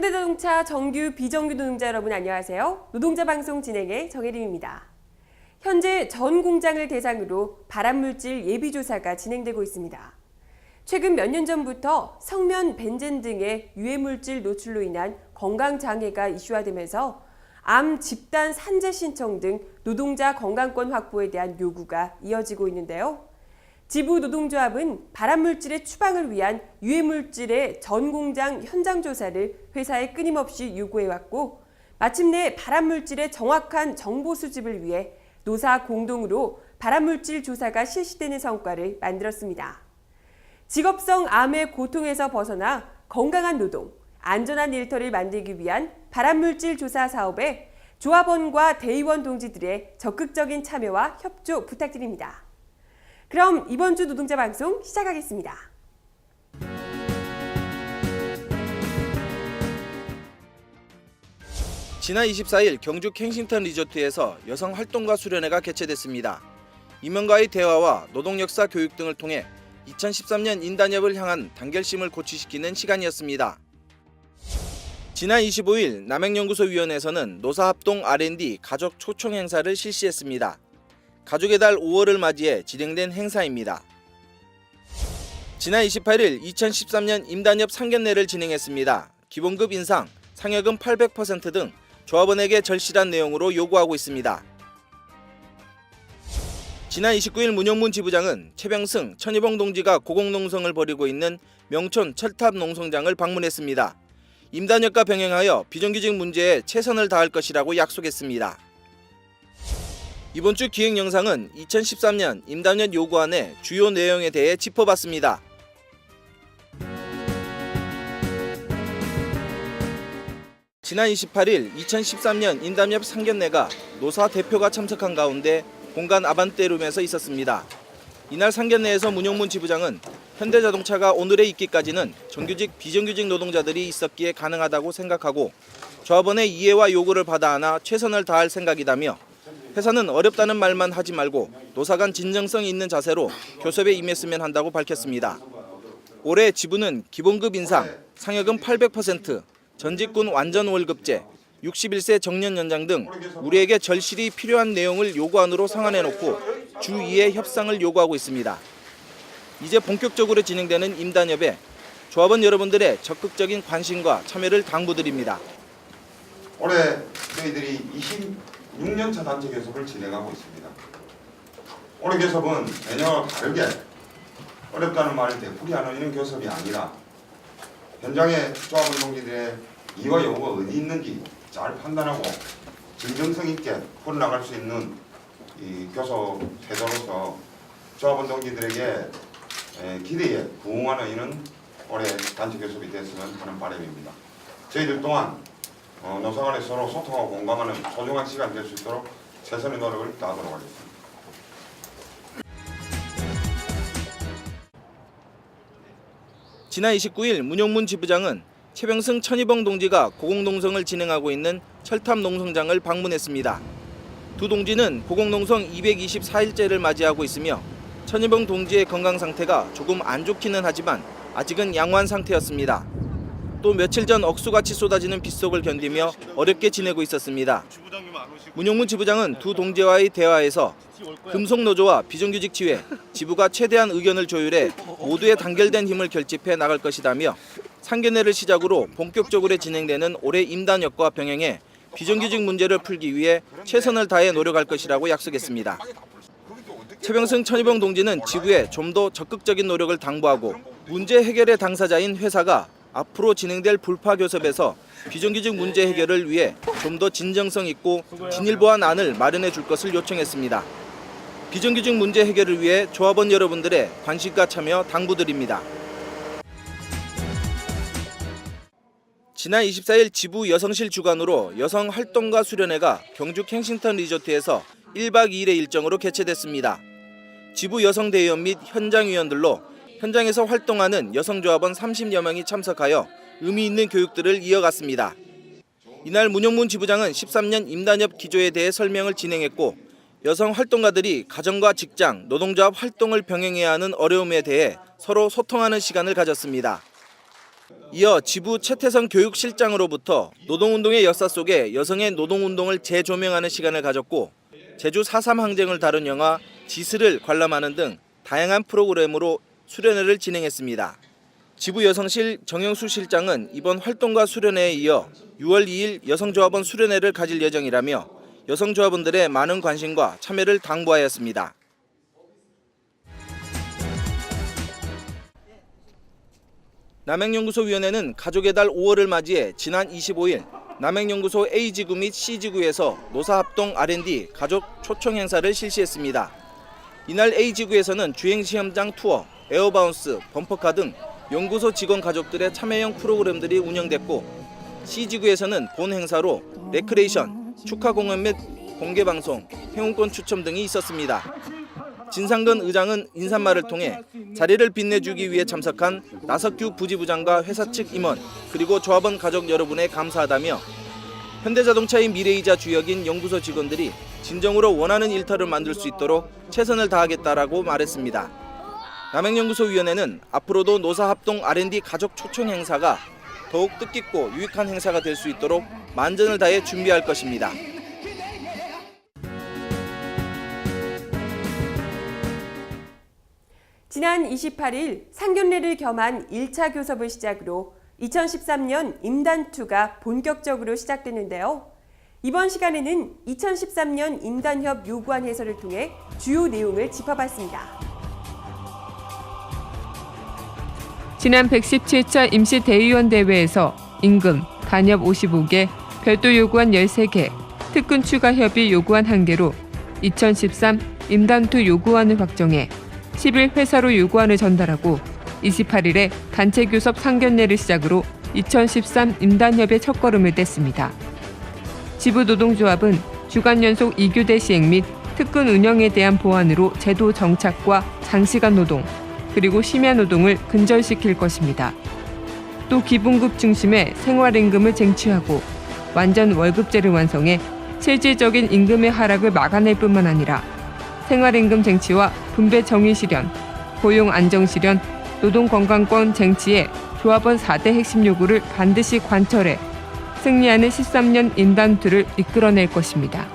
현대자동차 정규, 비정규 노동자 여러분 안녕하세요. 노동자 방송 진행의 정혜림입니다. 현재 전 공장을 대상으로 발암물질 예비조사가 진행되고 있습니다. 최근 몇 년 전부터 성면, 벤젠 등의 유해물질 노출로 인한 건강장애가 이슈화되면서 암 집단 산재 신청 등 노동자 건강권 확보에 대한 요구가 이어지고 있는데요. 지부 노동조합은 발암물질의 추방을 위한 유해물질의 전 공장 현장 조사를 회사에 끊임없이 요구해왔고, 마침내 발암물질의 정확한 정보 수집을 위해 노사 공동으로 발암물질 조사가 실시되는 성과를 만들었습니다. 직업성 암의 고통에서 벗어나 건강한 노동, 안전한 일터를 만들기 위한 발암물질 조사 사업에 조합원과 대의원 동지들의 적극적인 참여와 협조 부탁드립니다. 그럼 이번 주 노동자 방송 시작하겠습니다. 지난 24일 경주 켄싱턴 리조트에서 여성 활동가 수련회가 개최됐습니다. 임원과의 대화와 노동 역사 교육 등을 통해 2013년 인단협을 향한 단결심을 고취시키는 시간이었습니다. 지난 25일 남행연구소위원회에서는 노사합동 R&D 가족 초청 행사를 실시했습니다. 가족의 달 5월을 맞이해 진행된 행사입니다. 지난 28일 2013년 임단협 상견례를 진행했습니다. 기본급 인상, 상여금 800% 등 조합원에게 절실한 내용으로 요구하고 있습니다. 지난 29일 문용문 지부장은 최병승, 천희봉 동지가 고공농성을 벌이고 있는 명촌 철탑 농성장을 방문했습니다. 임단협과 병행하여 비정규직 문제에 최선을 다할 것이라고 약속했습니다. 이번 주 기획 영상은 2013년 임단협 요구안의 주요 내용에 대해 짚어봤습니다. 지난 28일 2013년 임단협 상견례가 노사 대표가 참석한 가운데 공간 아반떼룸에서 있었습니다. 이날 상견례에서 문용문 지부장은 현대자동차가 오늘에 있기까지는 정규직, 비정규직 노동자들이 있었기에 가능하다고 생각하고 조합원의 이해와 요구를 받아 안아 최선을 다할 생각이다며 회사는 어렵다는 말만 하지 말고 노사 간 진정성 있는 자세로 교섭에 임했으면 한다고 밝혔습니다. 올해 지부는 기본급 인상, 상여금 800%, 전직군 완전 월급제, 61세 정년 연장 등 우리에게 절실히 필요한 내용을 요구안으로 상환해놓고 주 2회 협상을 요구하고 있습니다. 이제 본격적으로 진행되는 임단협에 조합원 여러분들의 적극적인 관심과 참여를 당부드립니다. 올해 저희들이 26년차 단체 교섭을 진행하고 있습니다. 올해 교섭은 매년과 다르게 어렵다는 말을 되풀이하는 이런 교섭이 아니라 현장의 조합원 동지들의 이와 요구가 어디 있는지 잘 판단하고 진정성 있게 풀어나갈 수 있는 이 교섭 태도로서 조합원 동지들에게 기대에 부응하는 이런 올해 단체 교섭이 됐으면 하는 바람입니다. 저희들 또한 노사 간에 서로 소통하고 공감하는 소중한 시간이 될 수 있도록 최선의 노력을 다하도록 하겠습니다. 지난 29일 문용문 지부장은 최병승, 천희봉 동지가 고공농성을 진행하고 있는 철탑 농성장을 방문했습니다. 두 동지는 고공농성 224일째를 맞이하고 있으며 천희봉 동지의 건강 상태가 조금 안 좋기는 하지만 아직은 양호한 상태였습니다. 또 며칠 전 억수같이 쏟아지는 빗속을 견디며 어렵게 지내고 있었습니다. 문용문 지부장은 두 동지와의 대화에서 금속노조와 비정규직 지회, 지부가 최대한 의견을 조율해 모두의 단결된 힘을 결집해 나갈 것이다며 상견례를 시작으로 본격적으로 진행되는 올해 임단협과 병행해 비정규직 문제를 풀기 위해 최선을 다해 노력할 것이라고 약속했습니다. 최병승, 천희봉 동지는 지부에 좀 더 적극적인 노력을 당부하고 문제 해결의 당사자인 회사가 앞으로 진행될 불파 교섭에서 비정규직 문제 해결을 위해 좀 더 진정성 있고 진일보한 안을 마련해 줄 것을 요청했습니다. 비정규직 문제 해결을 위해 조합원 여러분들의 관심과 참여 당부드립니다. 지난 24일 지부 여성실 주관으로 여성 활동가 수련회가 경주 켄싱턴 리조트에서 1박 2일의 일정으로 개최됐습니다. 지부 여성 대의원 및 현장위원들로 현장에서 활동하는 여성조합원 30여 명이 참석하여 의미 있는 교육들을 이어갔습니다. 이날 문용문 지부장은 13년 임단협 기조에 대해 설명을 진행했고 여성 활동가들이 가정과 직장, 노동조합 활동을 병행해야 하는 어려움에 대해 서로 소통하는 시간을 가졌습니다. 이어 지부 최태성 교육실장으로부터 노동운동의 역사 속에 여성의 노동운동을 재조명하는 시간을 가졌고 제주 4.3 항쟁을 다룬 영화 지스를 관람하는 등 다양한 프로그램으로 수련회를 진행했습니다. 지부 여성실 정영수 실장은 이번 활동과 수련회에 이어 6월 2일 여성조합원 수련회를 가질 예정이라며 여성조합원들의 많은 관심과 참여를 당부하였습니다. 남양연구소위원회는 가족의 달 5월을 맞이해 지난 25일 남양연구소 A지구 및 C지구에서 노사합동 R&D 가족 초청 행사를 실시했습니다. 이날 A지구에서는 주행시험장 투어, 에어바운스, 범퍼카 등 연구소 직원 가족들의 참여형 프로그램들이 운영됐고 C지구에서는 본 행사로 레크레이션, 축하 공연 및 공개방송, 회원권 추첨 등이 있었습니다. 진상근 의장은 인사말을 통해 자리를 빛내주기 위해 참석한 나석규 부지부장과 회사 측 임원 그리고 조합원 가족 여러분에 감사하다며 현대자동차의 미래이자 주역인 연구소 직원들이 진정으로 원하는 일터를 만들 수 있도록 최선을 다하겠다라고 말했습니다. 남양연구소위원회는 앞으로도 노사합동 R&D 가족 초청 행사가 더욱 뜻깊고 유익한 행사가 될 수 있도록 만전을 다해 준비할 것입니다. 지난 28일 상견례를 겸한 1차 교섭을 시작으로 2013년 임단2가 본격적으로 시작되는데요. 이번 시간에는 2013년 임단협 요구안 해설을 통해 주요 내용을 짚어봤습니다. 지난 117차 임시대의원 대회에서 임금, 단협 55개, 별도 요구안 13개, 특근 추가 협의 요구안 1개로 2013 임단2 요구안을 확정해 10일 회사로 요구안을 전달하고 28일에 단체 교섭 상견례를 시작으로 2013 임단협의 첫걸음을 뗐습니다. 지부 노동조합은 주간 연속 2교대 시행 및 특근 운영에 대한 보완으로 제도 정착과 장시간 노동, 그리고 심야 노동을 근절시킬 것입니다. 또 기본급 중심의 생활임금을 쟁취하고 완전 월급제를 완성해 실질적인 임금의 하락을 막아낼 뿐만 아니라 생활임금 쟁취와 분배 정의 실현, 고용 안정 실현, 노동 건강권 쟁취에 조합원 4대 핵심 요구를 반드시 관철해 승리하는 13년 임단2를 이끌어낼 것입니다.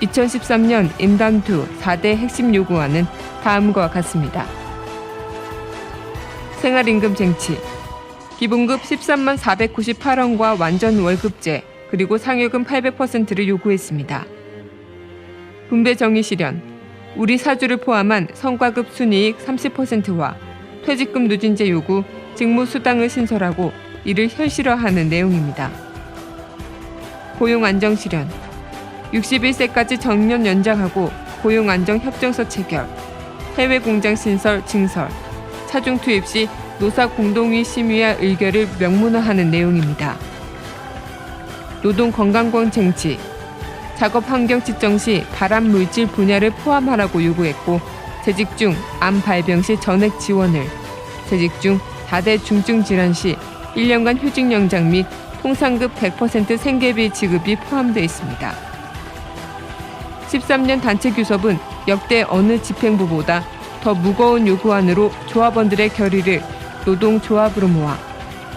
2013년 임단2 4대 핵심 요구안은 다음과 같습니다. 생활임금 쟁취, 기본급 13만 498원과 완전 월급제, 그리고 상여금 800%를 요구했습니다. 분배 정의 실현, 우리 사주를 포함한 성과급 순이익 30%와 퇴직금 누진제 요구, 직무수당을 신설하고 이를 현실화하는 내용입니다. 고용 안정 실현, 61세까지 정년 연장하고 고용 안정 협정서 체결, 해외 공장 신설, 증설, 차중 투입 시 노사 공동의 심의와 의결을 명문화하는 내용입니다. 노동 건강권 쟁취, 작업 환경 측정 시 발암 물질 분야를 포함하라고 요구했고 재직 중 암 발병 시 전액 지원을, 재직 중 다대 중증 질환 시 1년간 휴직 연장 및 통상급 100% 생계비 지급이 포함되어 있습니다. 13년 단체 교섭은 역대 어느 집행부보다 더 무거운 요구안으로 조합원들의 결의를 노동조합으로 모아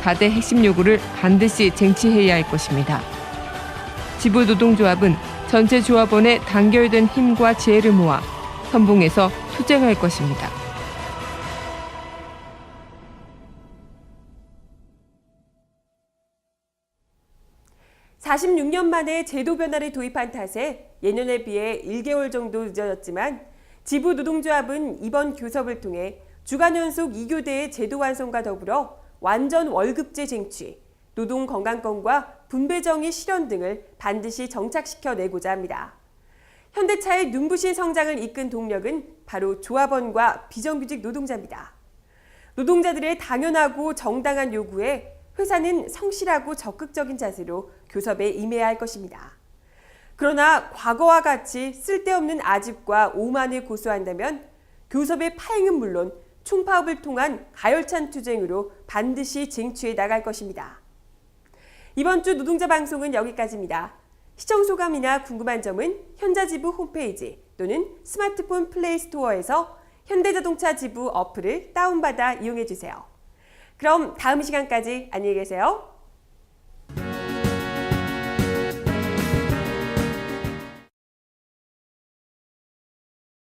4대 핵심 요구를 반드시 쟁취해야 할 것입니다. 지부 노동조합은 전체 조합원의 단결된 힘과 지혜를 모아 선봉에서 투쟁할 것입니다. (46년) 만에 제도 변화를 도입한 탓에 예년에 비해 1개월 정도 늦어졌지만 지부 노동조합은 이번 교섭을 통해 주간 연속 2교대의 제도 완성과 더불어 완전 월급제 쟁취, 노동 건강권과 분배 정의 실현 등을 반드시 정착시켜내고자 합니다. 현대차의 눈부신 성장을 이끈 동력은 바로 조합원과 비정규직 노동자입니다. 노동자들의 당연하고 정당한 요구에 회사는 성실하고 적극적인 자세로 교섭에 임해야 할 것입니다. 그러나 과거와 같이 쓸데없는 아집과 오만을 고수한다면 교섭의 파행은 물론 총파업을 통한 가열찬 투쟁으로 반드시 쟁취해 나갈 것입니다. 이번 주 노동자 방송은 여기까지입니다. 시청 소감이나 궁금한 점은 현자지부 홈페이지 또는 스마트폰 플레이 스토어에서 현대자동차 지부 어플을 다운받아 이용해 주세요. 그럼 다음 시간까지 안녕히 계세요.